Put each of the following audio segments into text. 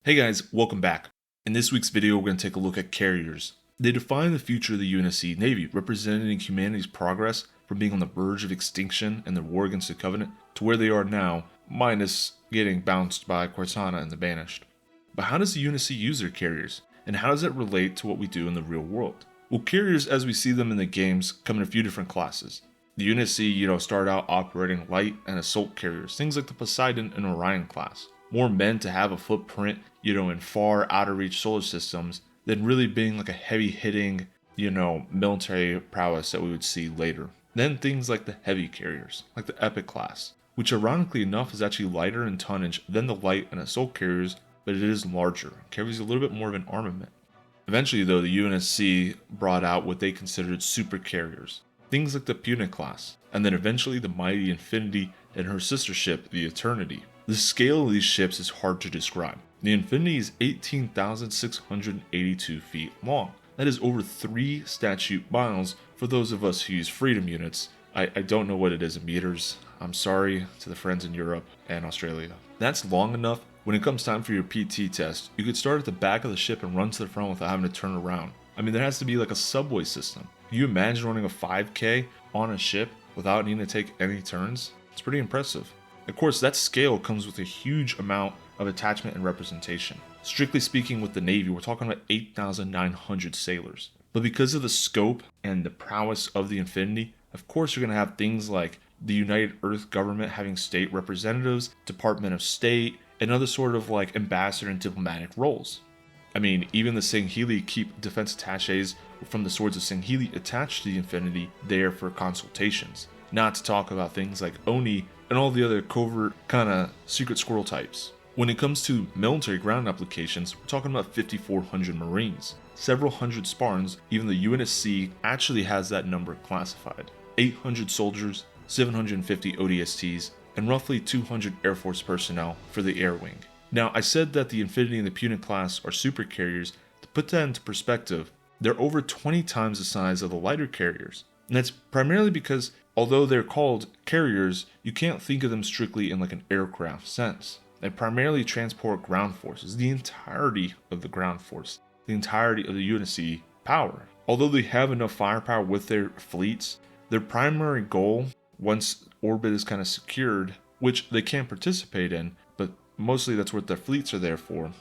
Hey guys, welcome back. In this week's video, we're going to take a look at carriers. They define the future of the UNSC Navy, representing humanity's progress from being on the verge of extinction and their war against the Covenant to where they are now, minus getting bounced by Cortana and the Banished. But how does the UNSC use their carriers, and how does it relate to what we do in the real world? Well, carriers as we see them in the games come in a few different classes. The UNSC, started out operating light and assault carriers, things like the Poseidon and Orion class. More meant to have a footprint, in far out of reach solar systems than really being like a heavy hitting, military prowess that we would see later. Then things like the heavy carriers, like the Epic class, which ironically enough is actually lighter in tonnage than the light and assault carriers, but it is larger, carries a little bit more of an armament. Eventually though, the UNSC brought out what they considered super carriers, things like the Punic class, and then eventually the mighty Infinity and her sister ship, the Eternity. The scale of these ships is hard to describe. The Infinity is 18,682 feet long. That is over 3 statute miles for those of us who use freedom units. I don't know what it is in meters. I'm sorry to the friends in Europe and Australia. That's long enough. When it comes time for your PT test, you could start at the back of the ship and run to the front without having to turn around. There has to be like a subway system. Can you imagine running a 5K on a ship without needing to take any turns? It's pretty impressive. Of course, that scale comes with a huge amount of attachment and representation. Strictly speaking, with the Navy, we're talking about 8,900 sailors. But because of the scope and the prowess of the Infinity, of course you're going to have things like the United Earth government having state representatives, Department of State, and other sort of like ambassador and diplomatic roles. Even the Singhili keep defense attaches from the swords of Singhili attached to the Infinity there for consultations. Not to talk about things like Oni and all the other covert kind of secret squirrel types. When it comes to military ground applications, we're talking about 5,400 Marines, several hundred Spartans. Even the UNSC actually has that number classified. 800 soldiers, 750 ODSTs, and roughly 200 Air Force personnel for the Air Wing. Now, I said that the Infinity and the Punic class are super carriers. To put that into perspective, they're over 20 times the size of the lighter carriers. And that's primarily because, although they're called carriers, you can't think of them strictly in like an aircraft sense. They primarily transport ground forces, the entirety of the ground force, the entirety of the UNSC power. Although they have enough firepower with their fleets, their primary goal, once orbit is kind of secured, which they can participate in, but mostly that's what their fleets are there for,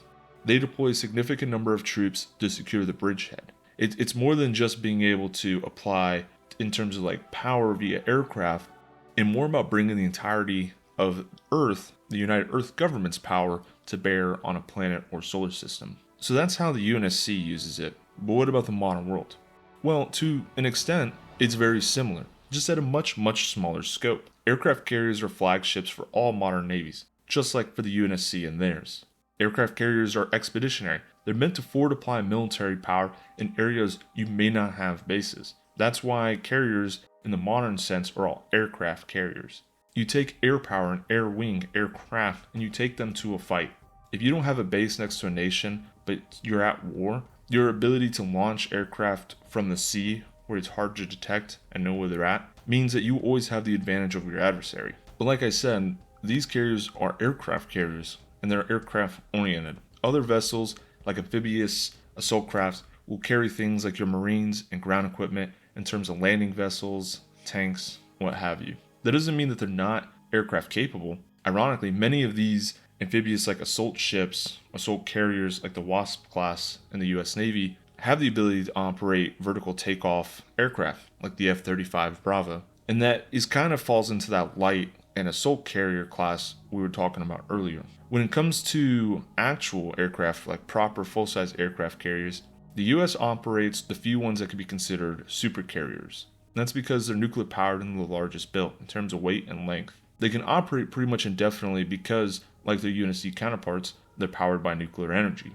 they deploy a significant number of troops to secure the bridgehead. It's more than just being able to apply in terms of like power via aircraft, and more about bringing the entirety of Earth, the United Earth government's power, to bear on a planet or solar system. So that's how the UNSC uses it. But what about the modern world? Well, to an extent, it's very similar, just at a much smaller scope. Aircraft carriers are flagships for all modern navies, just like for the UNSC and theirs. Aircraft carriers are expeditionary. They're meant to forward apply military power in areas you may not have bases. That's why carriers in the modern sense are all aircraft carriers. You take air power and air wing aircraft and you take them to a fight. If you don't have a base next to a nation, but you're at war, your ability to launch aircraft from the sea, where it's hard to detect and know where they're at, means that you always have the advantage over your adversary. But like I said, these carriers are aircraft carriers, and they're aircraft oriented. Other vessels, like amphibious assault crafts, will carry things like your Marines and ground equipment in terms of landing vessels, tanks, what have you. That doesn't mean that they're not aircraft capable. Ironically, many of these amphibious like assault ships, assault carriers like the Wasp class in the US Navy, have the ability to operate vertical takeoff aircraft like the F-35 Bravo. And that is kind of falls into that light and assault carrier class we were talking about earlier. When it comes to actual aircraft, like proper full-size aircraft carriers, the US operates the few ones that could be considered super carriers. And that's because they're nuclear powered and the largest built in terms of weight and length. They can operate pretty much indefinitely because, like their UNSC counterparts, they're powered by nuclear energy.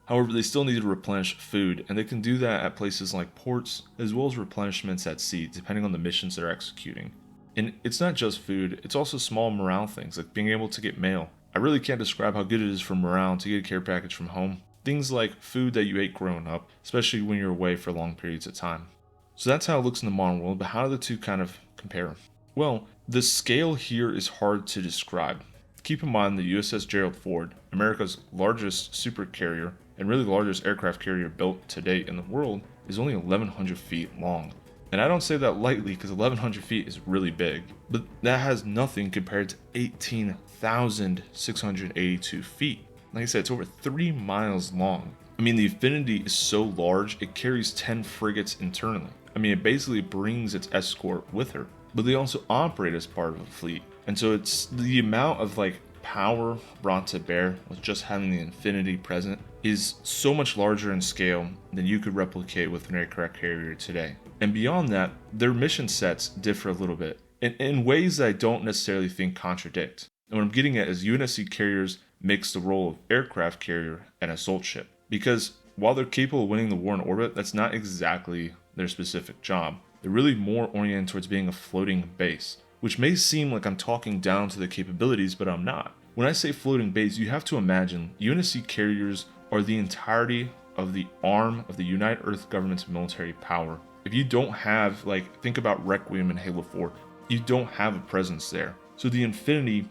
However, they still need to replenish food, and they can do that at places like ports, as well as replenishments at sea, depending on the missions they're executing. And it's not just food, it's also small morale things, like being able to get mail. I really can't describe how good it is for morale to get a care package from home. Things like food that you ate growing up, especially when you're away for long periods of time. So that's how it looks in the modern world, but how do the two kind of compare? Well, the scale here is hard to describe. Keep in mind the USS Gerald Ford, America's largest supercarrier and really the largest aircraft carrier built to date in the world, is only 1,100 feet long. And I don't say that lightly because 1,100 feet is really big, but that has nothing compared to 18,682 feet. Like I said, it's over 3 miles long. I mean, the Infinity is so large, it carries 10 frigates internally. I mean, it basically brings its escort with her, but they also operate as part of a fleet. And so it's the amount of power brought to bear with just having the Infinity present is so much larger in scale than you could replicate with an aircraft carrier today. And beyond that, their mission sets differ a little bit in ways that I don't necessarily think contradict. And what I'm getting at is UNSC carriers mix the role of aircraft carrier and assault ship. Because while they're capable of winning the war in orbit, that's not exactly their specific job. They're really more oriented towards being a floating base, which may seem like I'm talking down to the capabilities, but I'm not. When I say floating base, you have to imagine UNSC carriers are the entirety of the arm of the United Earth government's military power. If you don't have, think about Requiem and Halo 4, you don't have a presence there. So the Infinity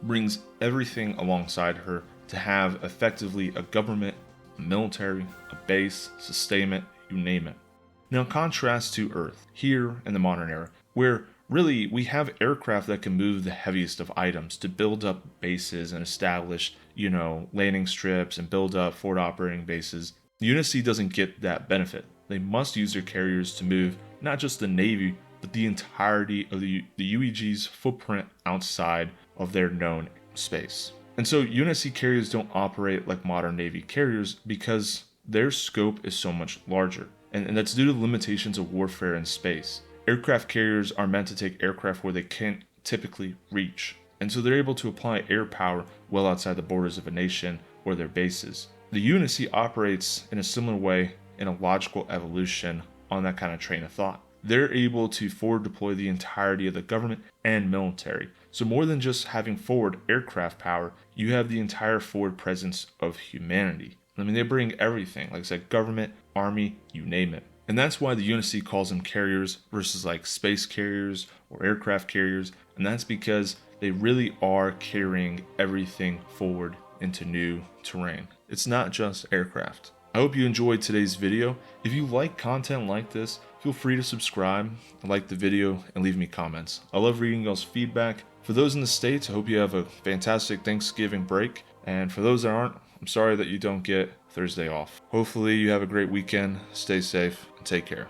brings everything alongside her to have effectively a government, a military, a base, sustainment, you name it. Now contrast to Earth, here in the modern era, where really we have aircraft that can move the heaviest of items to build up bases and establish, landing strips and build up forward operating bases. UNSC doesn't get that benefit. They must use their carriers to move not just the Navy, but the entirety of the UEG's footprint outside of their known space. And so UNSC carriers don't operate like modern Navy carriers because their scope is so much larger. And that's due to the limitations of warfare in space. Aircraft carriers are meant to take aircraft where they can't typically reach. And so they're able to apply air power well outside the borders of a nation or their bases. The UNSC operates in a similar way in a logical evolution on that kind of train of thought. They're able to forward deploy the entirety of the government and military. So more than just having forward aircraft power, you have the entire forward presence of humanity. I mean, they bring everything, like I said, government, army, you name it. And that's why the UNSC calls them carriers versus space carriers or aircraft carriers. And that's because they really are carrying everything forward into new terrain. It's not just aircraft. I hope you enjoyed today's video. If you like content like this, feel free to subscribe, like the video, and leave me comments. I love reading y'all's feedback. For those in the States, I hope you have a fantastic Thanksgiving break. And for those that aren't, I'm sorry that you don't get Thursday off. Hopefully you have a great weekend, stay safe, and take care.